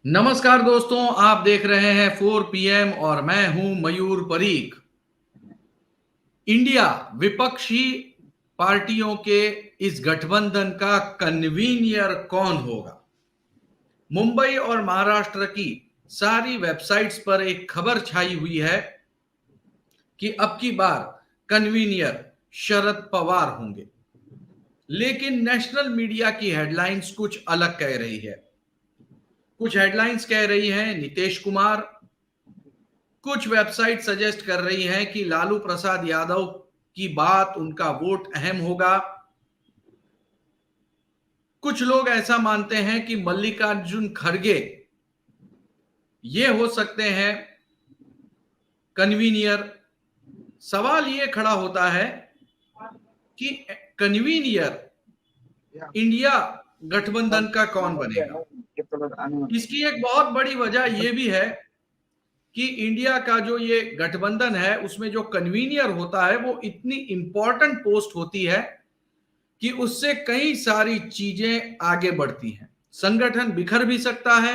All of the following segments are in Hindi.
नमस्कार दोस्तों, आप देख रहे हैं 4 पीएम और मैं हूं मयूर परीख। इंडिया विपक्षी पार्टियों के इस गठबंधन का कन्वीनियर कौन होगा? मुंबई और महाराष्ट्र की सारी वेबसाइट्स पर एक खबर छाई हुई है कि अब की बार कन्वीनियर शरद पवार होंगे। लेकिन नेशनल मीडिया की हेडलाइंस कुछ अलग कह रही है। कुछ हेडलाइंस कह रही हैं नीतीश कुमार, कुछ वेबसाइट सजेस्ट कर रही हैं कि लालू प्रसाद यादव की बात, उनका वोट अहम होगा। कुछ लोग ऐसा मानते हैं कि मल्लिकार्जुन खड़गे ये हो सकते हैं कन्वीनियर। सवाल ये खड़ा होता है कि कन्वीनियर इंडिया गठबंधन का कौन बनेगा? इसकी एक बहुत बड़ी वजह यह भी है कि इंडिया का जो ये गठबंधन है उसमें जो कन्वीनियर होता है वो इतनी इंपॉर्टेंट पोस्ट होती है कि उससे कई सारी चीजें आगे बढ़ती हैं। संगठन बिखर भी सकता है,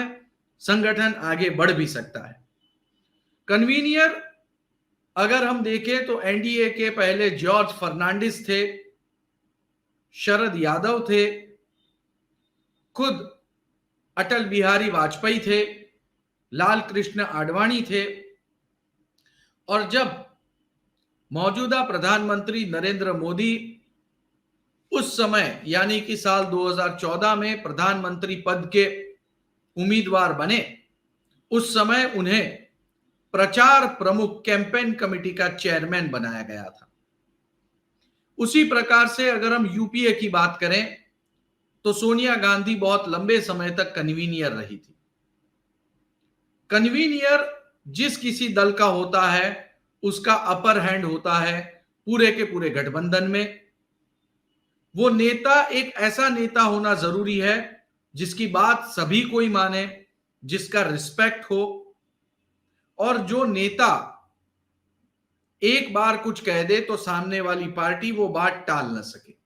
संगठन आगे बढ़ भी सकता है। कन्वीनियर अगर हम देखें तो एनडीए के पहले जॉर्ज फर्नांडिस थे, शरद यादव थे, खुद अटल बिहारी वाजपेयी थे, लाल कृष्ण आडवाणी थे, और जब मौजूदा प्रधानमंत्री नरेंद्र मोदी उस समय यानी कि साल 2014 में प्रधानमंत्री पद के उम्मीदवार बने, उस समय उन्हें प्रचार प्रमुख कैंपेन कमेटी का चेयरमैन बनाया गया था। उसी प्रकार से अगर हम यूपीए की बात करें तो सोनिया गांधी बहुत लंबे समय तक कन्वीनियर रही थी। कन्वीनियर जिस किसी दल का होता है उसका अपर हैंड होता है पूरे के पूरे गठबंधन में। वो नेता एक ऐसा नेता होना जरूरी है जिसकी बात सभी कोई माने, जिसका रिस्पेक्ट हो, और जो नेता एक बार कुछ कह दे तो सामने वाली पार्टी वो बात टाल न सके।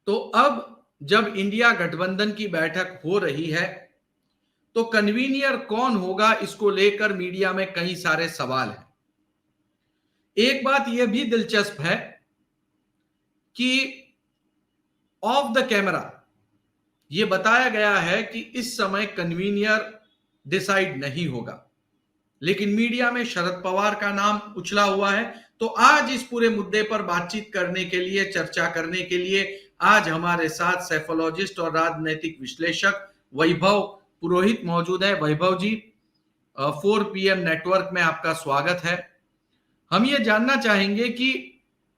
तो अब जब इंडिया गठबंधन की बैठक हो रही है तो कन्वीनियर कौन होगा, इसको लेकर मीडिया में कई सारे सवाल हैं। एक बात यह भी दिलचस्प है कि ऑफ द कैमरा यह बताया गया है कि इस समय कन्वीनियर डिसाइड नहीं होगा, लेकिन मीडिया में शरद पवार का नाम उछला हुआ है। तो आज इस पूरे मुद्दे पर बातचीत करने के लिए, चर्चा करने के लिए आज हमारे साथ सैफोलॉजिस्ट और राजनीतिक विश्लेषक वैभव पुरोहित मौजूद है। वैभव जी, 4 पीएम नेटवर्क में आपका स्वागत है। हम ये जानना चाहेंगे कि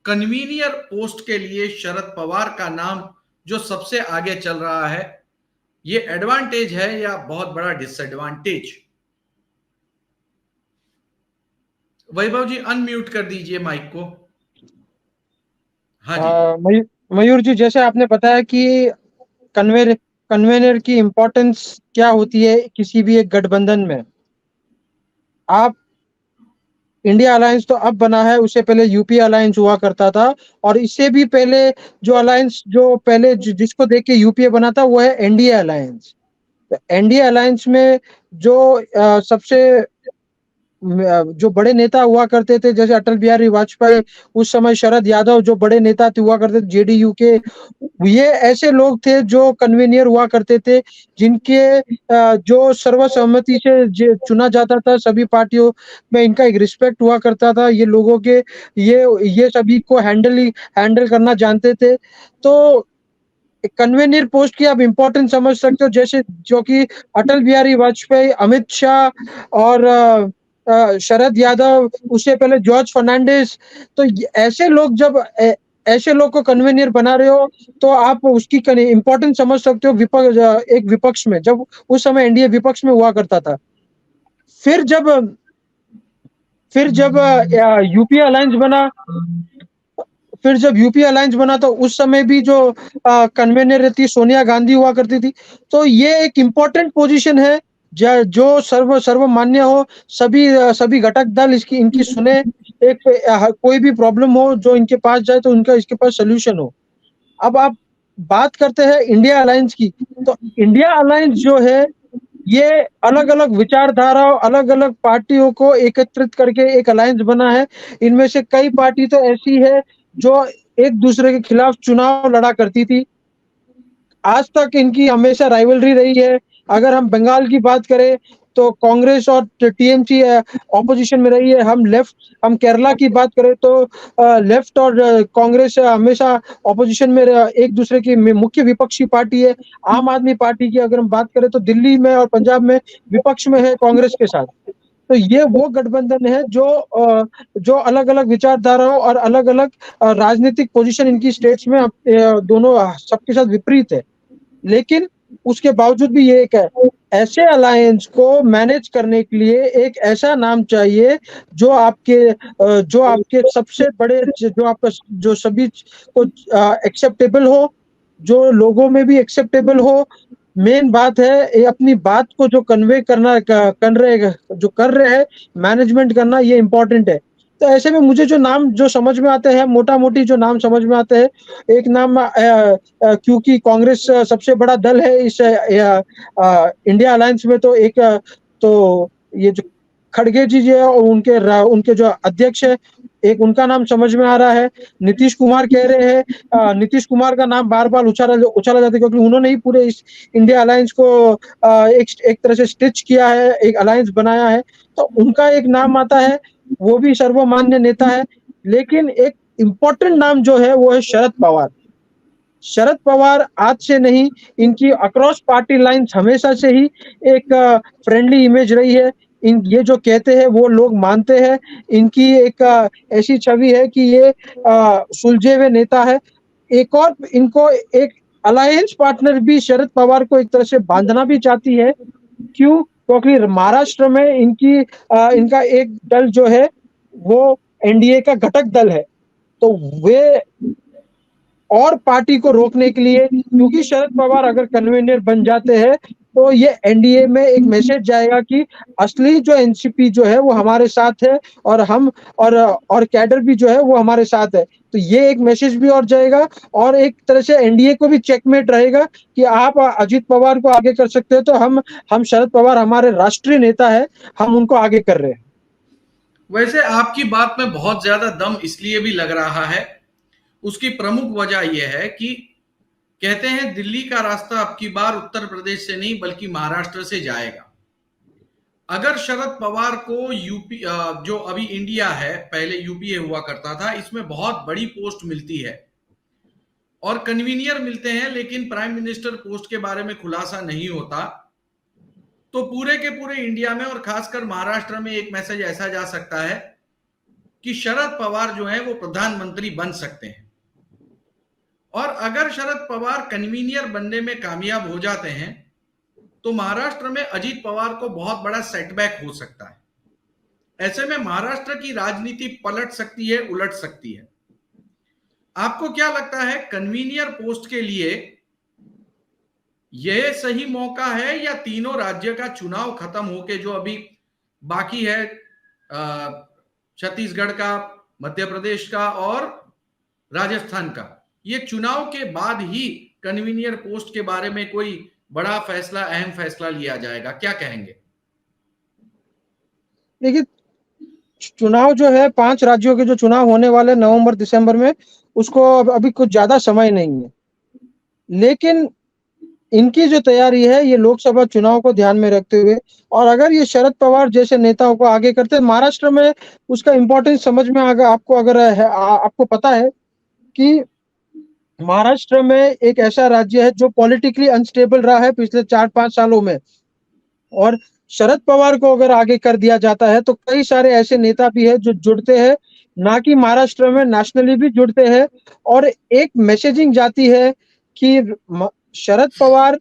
कन्वीनियर पोस्ट के लिए शरद पवार का नाम जो सबसे आगे चल रहा है, ये एडवांटेज है या बहुत बड़ा डिसएडवांटेज? वैभव जी अनम्यूट कर दीजिए माइक को। हाँ जी। मयूर जी, जैसे आपने बताया कि कन्वेनर की इम्पोर्टेंस क्या होती है किसी भी एक गठबंधन में। आप इंडिया अलायंस तो अब बना है, उससे पहले यूपी अलायंस हुआ करता था, और इससे भी पहले जो अलायंस जो पहले जिसको देख के यूपीए बना था वो है एनडीए अलायंस। एनडीए अलायंस में जो सबसे जो बड़े नेता हुआ करते थे, जैसे अटल बिहारी वाजपेयी, उस समय शरद यादव जो बड़े नेता हुआ करते थे जेडीयू के, ये ऐसे लोग थे जो कन्वीनियर हुआ करते थे, जिनके जो सर्वसम्मति से चुना जाता था। सभी पार्टियों में इनका एक रिस्पेक्ट हुआ करता था। ये लोगों के ये सभी को हैंडल करना जानते थे। तो कन्वीनियर पोस्ट की आप इम्पोर्टेंस समझ सकते हो, जैसे जो कि अटल बिहारी वाजपेयी, अमित शाह और शरद यादव, उससे पहले जॉर्ज फर्नांडिस। तो ऐसे लोग जब ऐसे लोग को कन्वीनियर बना रहे हो तो आप उसकी इम्पोर्टेंस समझ सकते हो। एक विपक्ष में, जब उस समय एनडीए विपक्ष में हुआ करता था। फिर जब यूपीए अलायंस बना, तो उस समय भी जो कन्वीनर रहती सोनिया गांधी हुआ करती थी। तो ये एक इम्पोर्टेंट पोजीशन है जो सर्वमान्य हो, सभी घटक दल इनकी सुने। एक कोई भी प्रॉब्लम हो जो इनके पास जाए तो उनका इसके पास सोल्यूशन हो। अब आप बात करते हैं इंडिया अलायंस की। तो इंडिया अलायंस जो है ये अलग अलग विचारधाराओं, अलग अलग पार्टियों को एकत्रित करके एक अलायंस बना है। इनमें से कई पार्टी तो ऐसी है जो एक दूसरे के खिलाफ चुनाव लड़ा करती थी। आज तक इनकी हमेशा राइवलरी रही है। अगर हम बंगाल की बात करें तो कांग्रेस और टीएमसी ऑपोजिशन में रही है। हम केरला की बात करें तो लेफ्ट और कांग्रेस हमेशा ऑपोजिशन में एक दूसरे की मुख्य विपक्षी पार्टी है। आम आदमी पार्टी की अगर हम बात करें तो दिल्ली में और पंजाब में विपक्ष में है कांग्रेस के साथ। तो ये वो गठबंधन है जो अलग अलग विचारधाराओं और अलग अलग राजनीतिक पोजीशन इनकी स्टेट्स में दोनों सबके साथ विपरीत है। लेकिन उसके बावजूद भी ये एक है, ऐसे अलायंस को मैनेज करने के लिए एक ऐसा नाम चाहिए जो आपके सबसे बड़े जो आपका जो सभी को एक्सेप्टेबल हो, जो लोगों में भी एक्सेप्टेबल हो। मेन बात है ये अपनी बात को जो कन्वे करना कर रहे हैं मैनेजमेंट करना, ये इंपॉर्टेंट है। तो ऐसे में मुझे जो नाम जो समझ में आते हैं, मोटा मोटी जो नाम समझ में आते हैं, एक नाम क्योंकि कांग्रेस सबसे बड़ा दल है इस इंडिया अलायंस में, तो तो ये जो खड़गे जी है और उनके जो अध्यक्ष है, एक उनका नाम समझ में आ रहा है। नीतीश कुमार कह रहे हैं। नीतीश कुमार का नाम बार बार उछाला जाता है क्योंकि उन्होंने ही पूरे इस इंडिया अलायंस को एक तरह से स्टिच किया है, एक अलायंस बनाया है। तो उनका एक नाम आता है, वो भी सर्वमान्य नेता है। लेकिन एक इम्पोर्टेंट नाम जो है वो है शरद पवार। शरद पवार आज से नहीं, इनकी अक्रॉस पार्टी लाइन्स हमेशा से ही एक फ्रेंडली इमेज रही है। ये जो कहते हैं वो लोग मानते हैं। इनकी एक ऐसी छवि है कि ये सुलझे हुए नेता है। एक और इनको एक अलायंस पार्टनर भी शरद पवार को एक तरह से बांधना भी चाहती है। क्यों? क्योंकि महाराष्ट्र में इनका एक दल जो है वो एनडीए का घटक दल है। तो वे और पार्टी को रोकने के लिए, क्योंकि शरद पवार अगर कन्वीनर बन जाते हैं तो ये एनडीए में एक मैसेज जाएगा कि असली जो एनसीपी जो है वो हमारे साथ है और हम और कैडर भी जो है वो हमारे साथ है। तो ये एक मैसेज भी और जाएगा और एक तरह से एनडीए को भी चेकमेट रहेगा कि आप अजित पवार को आगे कर सकते हो तो हम शरद पवार हमारे राष्ट्रीय नेता है, हम उनको आगे कर रहे हैं। वैसे आपकी बात में बहुत ज्यादा दम इसलिए भी लग रहा है, उसकी प्रमुख वजह यह है कि कहते हैं दिल्ली का रास्ता अब की बार उत्तर प्रदेश से नहीं बल्कि महाराष्ट्र से जाएगा। अगर शरद पवार को यूपी जो अभी इंडिया है, पहले यूपीए हुआ करता था, इसमें बहुत बड़ी पोस्ट मिलती है और कन्वीनियर मिलते हैं, लेकिन प्राइम मिनिस्टर पोस्ट के बारे में खुलासा नहीं होता, तो पूरे के पूरे इंडिया में और खासकर महाराष्ट्र में एक मैसेज ऐसा जा सकता है कि शरद पवार जो है वो प्रधानमंत्री बन सकते हैं। और अगर शरद पवार कन्वीनियर बनने में कामयाब हो जाते हैं तो महाराष्ट्र में अजीत पवार को बहुत बड़ा सेटबैक हो सकता है। ऐसे में महाराष्ट्र की राजनीति पलट सकती है, उलट सकती है। आपको क्या लगता है, कन्वीनियर पोस्ट के लिए यह सही मौका है या तीनों राज्य का चुनाव खत्म होके जो अभी बाकी है, छत्तीसगढ़ का, मध्य प्रदेश का और राजस्थान का, ये चुनाव के बाद ही कन्वीनियर पोस्ट के बारे में कोई बड़ा फैसला, अहम फैसला लिया जाएगा? क्या कहेंगे? देखिए, चुनाव जो है 5 राज्यों के जो चुनाव होने वाले नवंबर दिसंबर में, उसको अभी कुछ ज्यादा समय नहीं है। लेकिन इनकी जो तैयारी है ये लोकसभा चुनाव को ध्यान में रखते हुए, और अगर ये शरद पवार जैसे नेताओं को आगे करते हैं, महाराष्ट्र में उसका इंपॉर्टेंस समझ में आपको पता है कि महाराष्ट्र में एक ऐसा राज्य है जो पॉलिटिकली अनस्टेबल रहा है पिछले 4-5 सालों में, और शरद पवार को अगर आगे कर दिया जाता है तो कई सारे ऐसे नेता भी है जो जुड़ते हैं, ना कि महाराष्ट्र में नेशनली भी जुड़ते हैं, और एक मैसेजिंग जाती है कि शरद पवार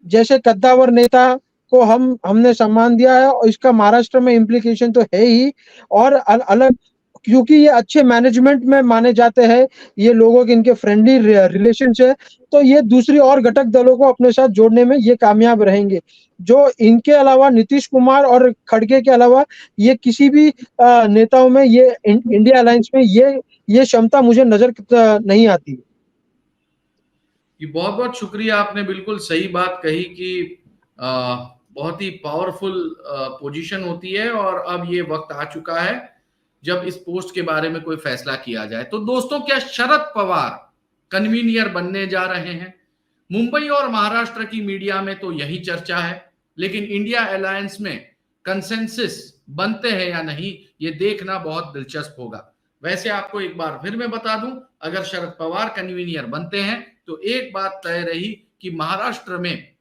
जैसे कद्दावर नेता को हमने सम्मान दिया है और इसका महाराष्ट्र में इम्प्लीकेशन तो है ही, और अलग क्योंकि ये अच्छे मैनेजमेंट में माने जाते हैं, ये लोगों के इनके फ्रेंडली रिलेशंस है, तो ये दूसरी और घटक दलों को अपने साथ जोड़ने में ये कामयाब रहेंगे। जो इनके अलावा नीतीश कुमार और खड़गे के अलावा ये किसी भी नेताओं में ये इंडिया अलायंस में ये क्षमता मुझे नजर नहीं आती। बहुत बहुत शुक्रिया, आपने बिल्कुल सही बात कही कि बहुत ही पावरफुल पोजीशन होती है और अब ये वक्त आ चुका है जब इस पोस्ट के बारे में कोई फैसला किया जाए। तो दोस्तों, क्या शरद पवार कन्वीनियर बनने जा रहे हैं? मुंबई और महाराष्ट्र की मीडिया में तो यही चर्चा है, लेकिन इंडिया अलायंस में कंसेंसस बनते हैं या नहीं, ये देखना बहुत दिलचस्प होगा। वैसे आपको एक बार फिर मैं बता दूं, अगर शरद पवार कन्वीनियर बनते हैं तो एक बात तय रही कि महाराष्ट्र में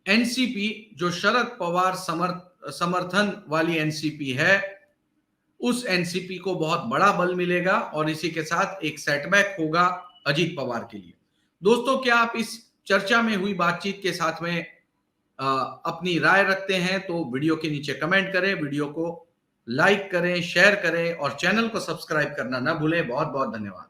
एनसीपी, जो शरद पवार समर्थन वाली एनसीपी है, उस एनसीपी को बहुत बड़ा बल मिलेगा और इसी के साथ एक सेटबैक होगा अजीत पवार के लिए। दोस्तों, क्या आप इस चर्चा में हुई बातचीत के साथ में अपनी राय रखते हैं? तो वीडियो के नीचे कमेंट करें, वीडियो को लाइक करें, शेयर करें और चैनल को सब्सक्राइब करना ना भूलें। बहुत बहुत धन्यवाद।